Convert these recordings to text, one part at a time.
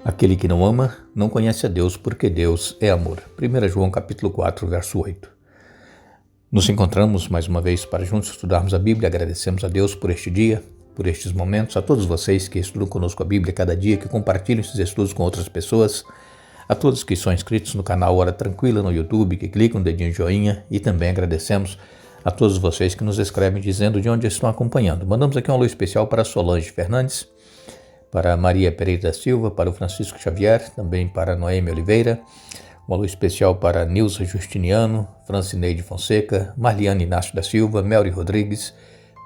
Aquele que não ama, não conhece a Deus, porque Deus é amor. 1 João capítulo 4, verso 8. Nos encontramos mais uma vez para juntos estudarmos a Bíblia. Agradecemos a Deus por este dia, por estes momentos, a todos vocês que estudam conosco a Bíblia cada dia, que compartilham esses estudos com outras pessoas, a todos que são inscritos no canal Hora Tranquila no YouTube, que clicam no dedinho de joinha, e também agradecemos a todos vocês que nos escrevem dizendo de onde estão acompanhando. Mandamos aqui um alô especial para a Solange Fernandes, para a Maria Pereira da Silva, para o Francisco Xavier, também para a Noemi Oliveira, um alô especial para a Nilza Justiniano, Francineide Fonseca, Marliane Inácio da Silva, Melry Rodrigues,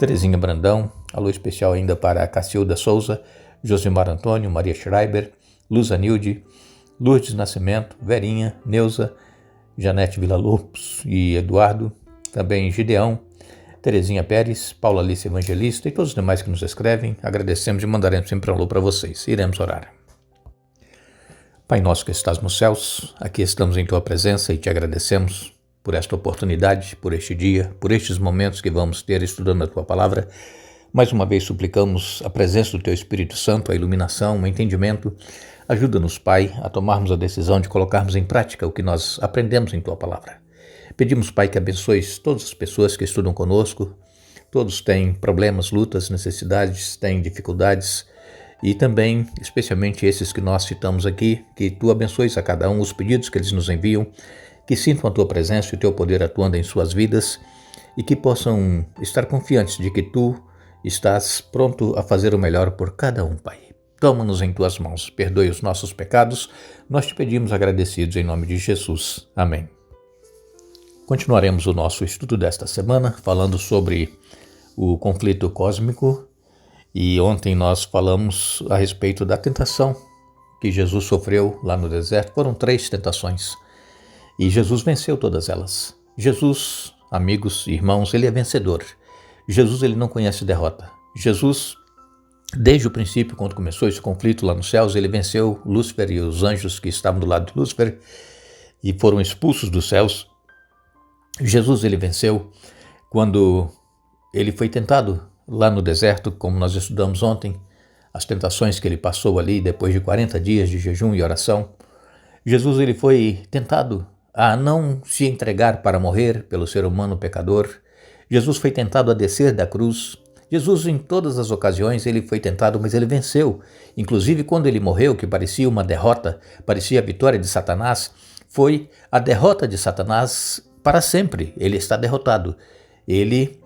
Terezinha Brandão, alô especial ainda para a Cacilda Souza, Josimar Antônio, Maria Schreiber, Luz Anilde, Lourdes Nascimento, Verinha, Neuza, Janete Villa-Lobos e Eduardo, também Gideão, Terezinha Pérez, Paula Alice Evangelista e todos os demais que nos escrevem. Agradecemos e mandaremos sempre um alô para vocês. Iremos orar. Pai nosso que estás nos céus, aqui estamos em Tua presença e te agradecemos por esta oportunidade, por este dia, por estes momentos que vamos ter estudando a Tua palavra. Mais uma vez suplicamos a presença do Teu Espírito Santo, a iluminação, o entendimento. Ajuda-nos, Pai, a tomarmos a decisão de colocarmos em prática o que nós aprendemos em Tua palavra. Pedimos, Pai, que abençoes todas as pessoas que estudam conosco. Todos têm problemas, lutas, necessidades, têm dificuldades. E também, especialmente esses que nós citamos aqui, que Tu abençoes a cada um os pedidos que eles nos enviam, que sintam a Tua presença e o Teu poder atuando em suas vidas e que possam estar confiantes de que Tu estás pronto a fazer o melhor por cada um, Pai. Toma-nos em Tuas mãos, perdoe os nossos pecados. Nós te pedimos agradecidos em nome de Jesus. Amém. Continuaremos o nosso estudo desta semana falando sobre o conflito cósmico e ontem nós falamos a respeito da tentação que Jesus sofreu lá no deserto. Foram 3 tentações e Jesus venceu todas elas. Jesus, amigos e irmãos, ele é vencedor. Jesus, ele não conhece derrota. Jesus, desde o princípio, quando começou esse conflito lá nos céus, ele venceu Lúcifer e os anjos que estavam do lado de Lúcifer e foram expulsos dos céus. Jesus, ele venceu quando ele foi tentado lá no deserto, como nós estudamos ontem, as tentações que ele passou ali depois de 40 dias de jejum e oração. Jesus, ele foi tentado a não se entregar para morrer pelo ser humano pecador. Jesus foi tentado a descer da cruz. Jesus, em todas as ocasiões, ele foi tentado, mas ele venceu. Inclusive, quando ele morreu, que parecia uma derrota, parecia a vitória de Satanás, foi a derrota de Satanás para sempre. Ele está derrotado. Ele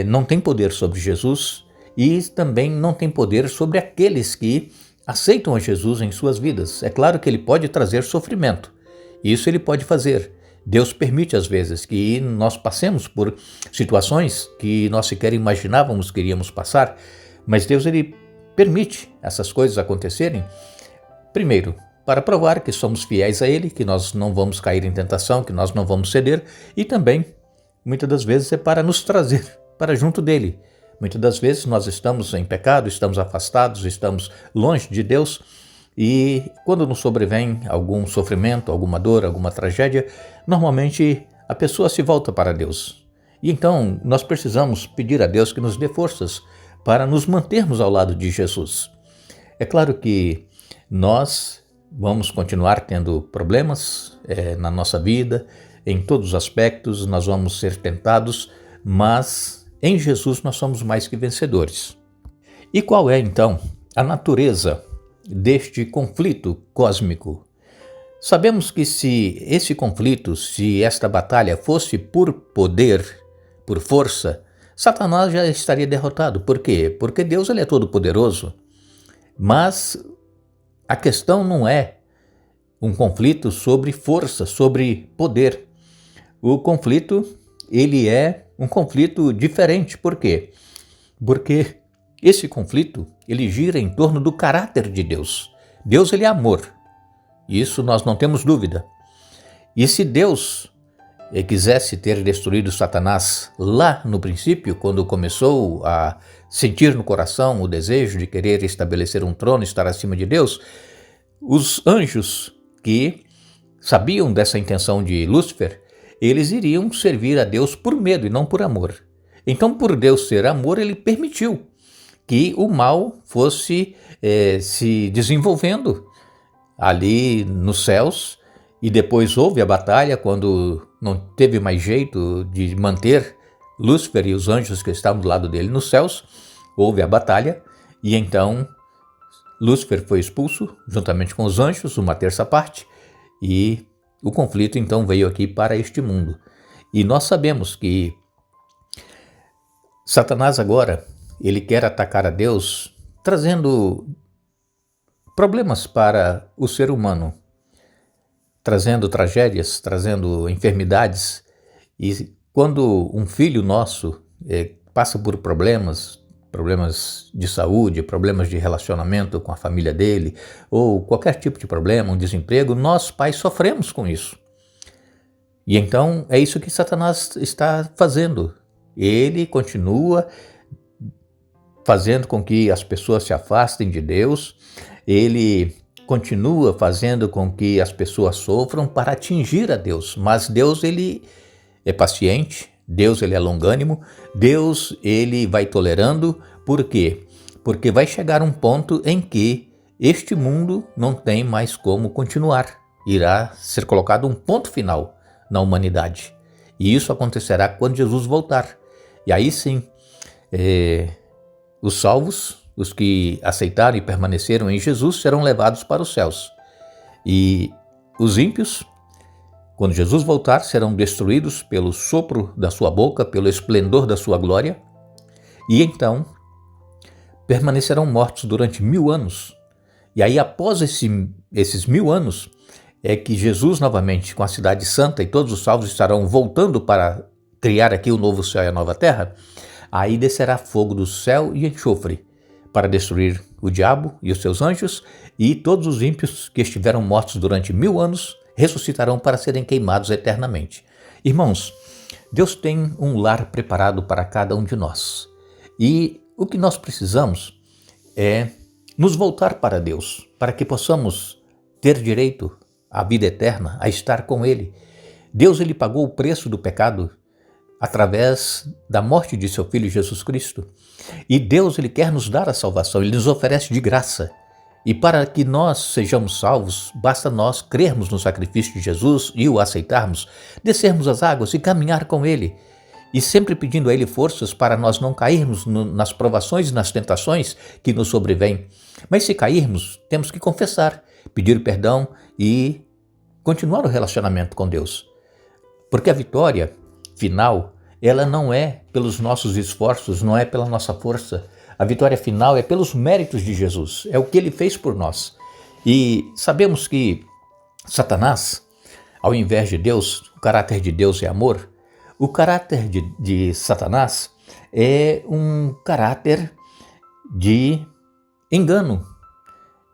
não tem poder sobre Jesus e também não tem poder sobre aqueles que aceitam a Jesus em suas vidas. É claro que ele pode trazer sofrimento. Isso ele pode fazer. Deus permite às vezes que nós passemos por situações que nós sequer imaginávamos que iríamos passar, mas Deus, ele permite essas coisas acontecerem, primeiro, para provar que somos fiéis a Ele, que nós não vamos cair em tentação, que nós não vamos ceder, e também, muitas das vezes, é para nos trazer para junto dEle. Muitas das vezes nós estamos em pecado, estamos afastados, estamos longe de Deus, e quando nos sobrevém algum sofrimento, alguma dor, alguma tragédia, normalmente a pessoa se volta para Deus. E então nós precisamos pedir a Deus que nos dê forças para nos mantermos ao lado de Jesus. É claro que nós vamos continuar tendo problemas na nossa vida, em todos os aspectos, nós vamos ser tentados, mas em Jesus nós somos mais que vencedores. E qual é então a natureza deste conflito cósmico? Sabemos que se esse conflito, se esta batalha fosse por poder, por força, Satanás já estaria derrotado. Por quê? Porque Deus, ele é todo poderoso, mas a questão não é um conflito sobre força, sobre poder. O conflito, ele é um conflito diferente. Por quê? Porque esse conflito, ele gira em torno do caráter de Deus. Deus, ele é amor. Isso nós não temos dúvida. E se Deus quisesse ter destruído Satanás lá no princípio, quando começou a sentir no coração o desejo de querer estabelecer um trono, estar acima de Deus, os anjos que sabiam dessa intenção de Lúcifer, eles iriam servir a Deus por medo e não por amor. Então, por Deus ser amor, ele permitiu que o mal fosse se desenvolvendo ali nos céus, e depois houve a batalha quando não teve mais jeito de manter Lúcifer e os anjos que estavam do lado dele nos céus. Houve a batalha e então Lúcifer foi expulso juntamente com os anjos, uma terça parte, e o conflito então veio aqui para este mundo. E nós sabemos que Satanás agora, ele quer atacar a Deus, trazendo problemas para o ser humano, trazendo tragédias, trazendo enfermidades. E quando um filho nosso passa por problemas de saúde, problemas de relacionamento com a família dele, ou qualquer tipo de problema, um desemprego, nós pais sofremos com isso. E então é isso que Satanás está fazendo. Ele continua fazendo com que as pessoas se afastem de Deus, ele continua fazendo com que as pessoas sofram para atingir a Deus. Mas Deus, ele é paciente, Deus, ele é longânimo, Deus, ele vai tolerando. Por quê? Porque vai chegar um ponto em que este mundo não tem mais como continuar. Irá ser colocado um ponto final na humanidade. E isso acontecerá quando Jesus voltar. E aí sim, os salvos, os que aceitaram e permaneceram em Jesus, serão levados para os céus. E os ímpios, quando Jesus voltar, serão destruídos pelo sopro da sua boca, pelo esplendor da sua glória. E então, permanecerão mortos durante 1000 anos. E aí, após esses 1000 anos, é que Jesus novamente, com a cidade santa, e todos os salvos estarão voltando para criar aqui o novo céu e a nova terra. Aí descerá fogo do céu e enxofre para destruir o diabo e os seus anjos, e todos os ímpios que estiveram mortos durante 1000 anos ressuscitarão para serem queimados eternamente. Irmãos, Deus tem um lar preparado para cada um de nós. E o que nós precisamos é nos voltar para Deus, para que possamos ter direito à vida eterna, a estar com Ele. Deus, ele pagou o preço do pecado através da morte de seu Filho Jesus Cristo. E Deus, ele quer nos dar a salvação, ele nos oferece de graça. E para que nós sejamos salvos, basta nós crermos no sacrifício de Jesus e o aceitarmos, descermos as águas e caminhar com ele. E sempre pedindo a ele forças para nós não cairmos nas provações e nas tentações que nos sobrevêm. Mas se cairmos, temos que confessar, pedir perdão e continuar o relacionamento com Deus. Porque a vitória final, ela não é pelos nossos esforços, não é pela nossa força. A vitória final é pelos méritos de Jesus, é o que ele fez por nós. E sabemos que Satanás, ao invés de Deus, o caráter de Deus é amor. O caráter de Satanás é um caráter de engano,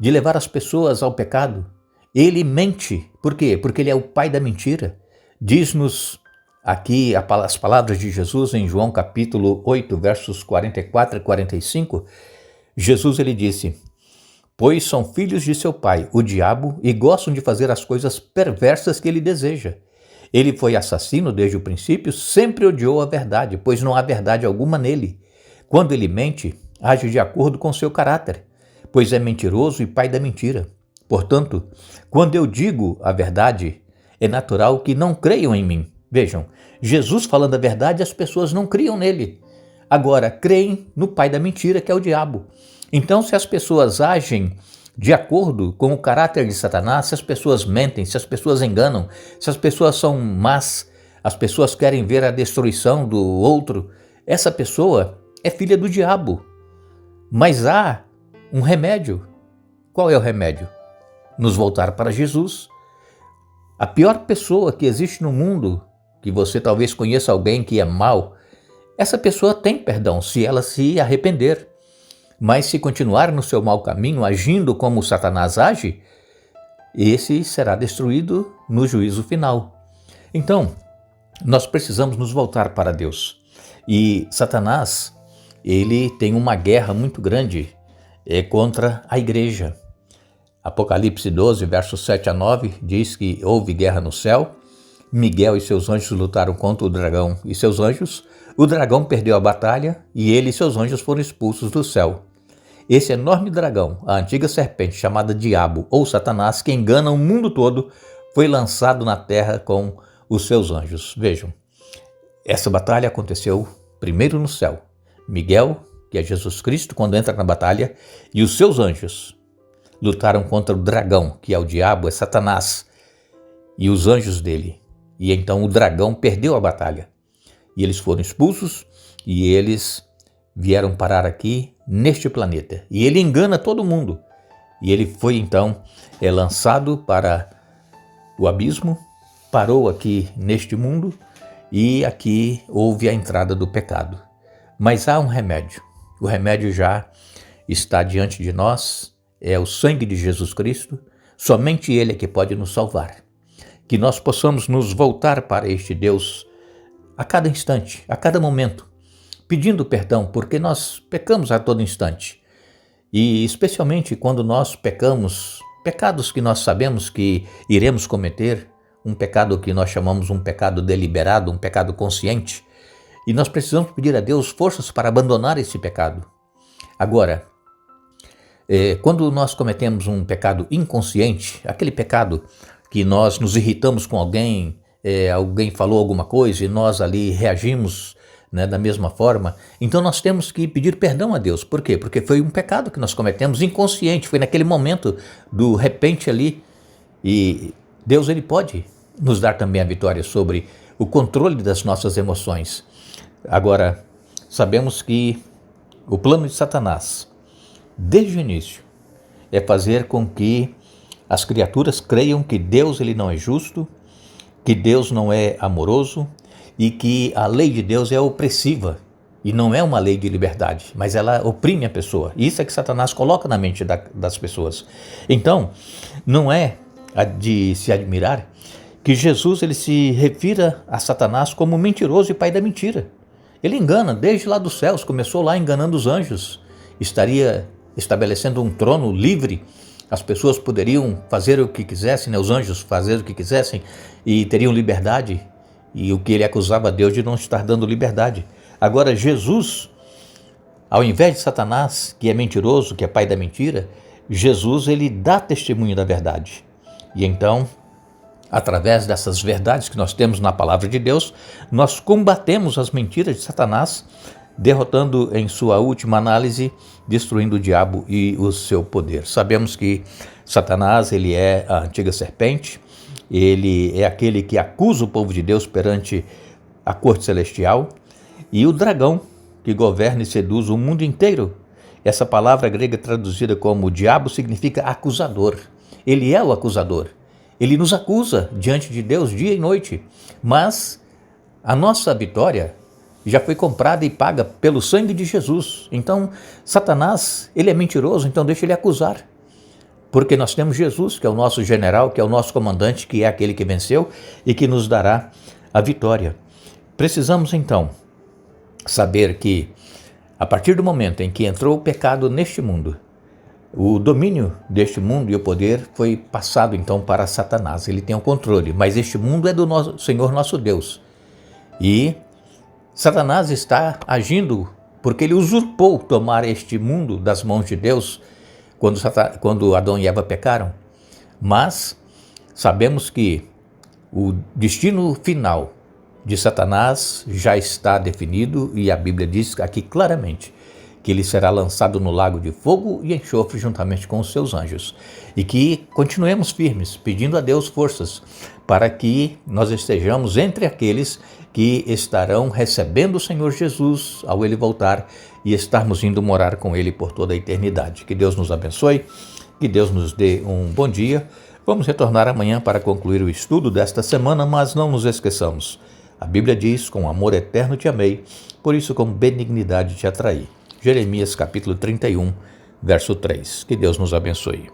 de levar as pessoas ao pecado. Ele mente. Por quê? Porque ele é o pai da mentira. Diz-nos aqui as palavras de Jesus em João capítulo 8, versos 44 e 45, Jesus, ele disse: pois são filhos de seu pai, o diabo, e gostam de fazer as coisas perversas que ele deseja. Ele foi assassino desde o princípio, sempre odiou a verdade, pois não há verdade alguma nele. Quando ele mente, age de acordo com seu caráter, pois é mentiroso e pai da mentira. Portanto, quando eu digo a verdade, é natural que não creiam em mim. Vejam, Jesus falando a verdade, as pessoas não criam nele. Agora, creem no pai da mentira, que é o diabo. Então, se as pessoas agem de acordo com o caráter de Satanás, se as pessoas mentem, se as pessoas enganam, se as pessoas são más, as pessoas querem ver a destruição do outro, essa pessoa é filha do diabo. Mas há um remédio. Qual é o remédio? Nos voltar para Jesus. A pior pessoa que existe no mundo, que você talvez conheça alguém que é mau, essa pessoa tem perdão se ela se arrepender. Mas se continuar no seu mau caminho, agindo como Satanás age, esse será destruído no juízo final. Então, nós precisamos nos voltar para Deus. E Satanás, ele tem uma guerra muito grande contra a igreja. Apocalipse 12, versos 7 a 9, diz que houve guerra no céu. Miguel e seus anjos lutaram contra o dragão e seus anjos. O dragão perdeu a batalha e ele e seus anjos foram expulsos do céu. esse enorme dragão, a antiga serpente chamada Diabo ou Satanás, que engana o mundo todo, foi lançado na terra com os seus anjos. Vejam, essa batalha aconteceu primeiro no céu. Miguel, que é Jesus Cristo, quando entra na batalha, e os seus anjos lutaram contra o dragão, que é o diabo, é Satanás, e os anjos dele. E então o dragão perdeu a batalha. E eles foram expulsos e eles vieram parar aqui neste planeta. E ele engana todo mundo. E ele foi então lançado para o abismo, parou aqui neste mundo e aqui houve a entrada do pecado. Mas há um remédio. O remédio já está diante de nós, é o sangue de Jesus Cristo. Somente Ele é que pode nos salvar. Que nós possamos nos voltar para este Deus a cada instante, a cada momento, pedindo perdão, porque nós pecamos a todo instante. E especialmente quando nós pecamos, pecados que nós sabemos que iremos cometer, um pecado que nós chamamos um pecado deliberado, um pecado consciente, e nós precisamos pedir a Deus forças para abandonar esse pecado. Agora, quando nós cometemos um pecado inconsciente, aquele pecado que nós nos irritamos com alguém, alguém falou alguma coisa e nós ali reagimos, né, da mesma forma, então nós temos que pedir perdão a Deus. Por quê? Porque foi um pecado que nós cometemos inconsciente, foi naquele momento do repente ali, e Deus ele pode nos dar também a vitória sobre o controle das nossas emoções. Agora, sabemos que o plano de Satanás, desde o início, é fazer com que as criaturas creiam que Deus ele não é justo, que Deus não é amoroso e que a lei de Deus é opressiva e não é uma lei de liberdade, mas ela oprime a pessoa. Isso é que Satanás coloca na mente das pessoas. Então, não é de se admirar que Jesus ele se refira a Satanás como mentiroso e pai da mentira. Ele engana desde lá dos céus, começou lá enganando os anjos, estaria estabelecendo um trono livre, as pessoas poderiam fazer o que quisessem, né? Os anjos fazer o que quisessem e teriam liberdade, e o que ele acusava a Deus de não estar dando liberdade. Agora Jesus, ao invés de Satanás, que é mentiroso, que é pai da mentira, Jesus ele dá testemunho da verdade. E então, através dessas verdades que nós temos na palavra de Deus, nós combatemos as mentiras de Satanás, derrotando em sua última análise, destruindo o diabo e o seu poder. Sabemos que Satanás ele é a antiga serpente, ele é aquele que acusa o povo de Deus perante a corte celestial, e o dragão que governa e seduz o mundo inteiro. Essa palavra grega traduzida como diabo significa acusador. Ele é o acusador. Ele nos acusa diante de Deus dia e noite, mas a nossa vitória já foi comprada e paga pelo sangue de Jesus. Então, Satanás, ele é mentiroso, então deixa ele acusar. Porque nós temos Jesus, que é o nosso general, que é o nosso comandante, que é aquele que venceu e que nos dará a vitória. Precisamos, então, saber que, a partir do momento em que entrou o pecado neste mundo, o domínio deste mundo e o poder foi passado, então, para Satanás. Ele tem o controle, mas este mundo é do nosso Senhor nosso Deus. E Satanás está agindo porque ele usurpou tomar este mundo das mãos de Deus quando Adão e Eva pecaram. Mas sabemos que o destino final de Satanás já está definido e a Bíblia diz aqui claramente que ele será lançado no lago de fogo e enxofre juntamente com os seus anjos. E que continuemos firmes, pedindo a Deus forças para que nós estejamos entre aqueles que estarão recebendo o Senhor Jesus ao Ele voltar e estarmos indo morar com Ele por toda a eternidade. Que Deus nos abençoe, que Deus nos dê um bom dia. Vamos retornar amanhã para concluir o estudo desta semana, mas não nos esqueçamos. A Bíblia diz, com amor eterno te amei, por isso com benignidade te atraí. Jeremias capítulo 31, verso 3. Que Deus nos abençoe.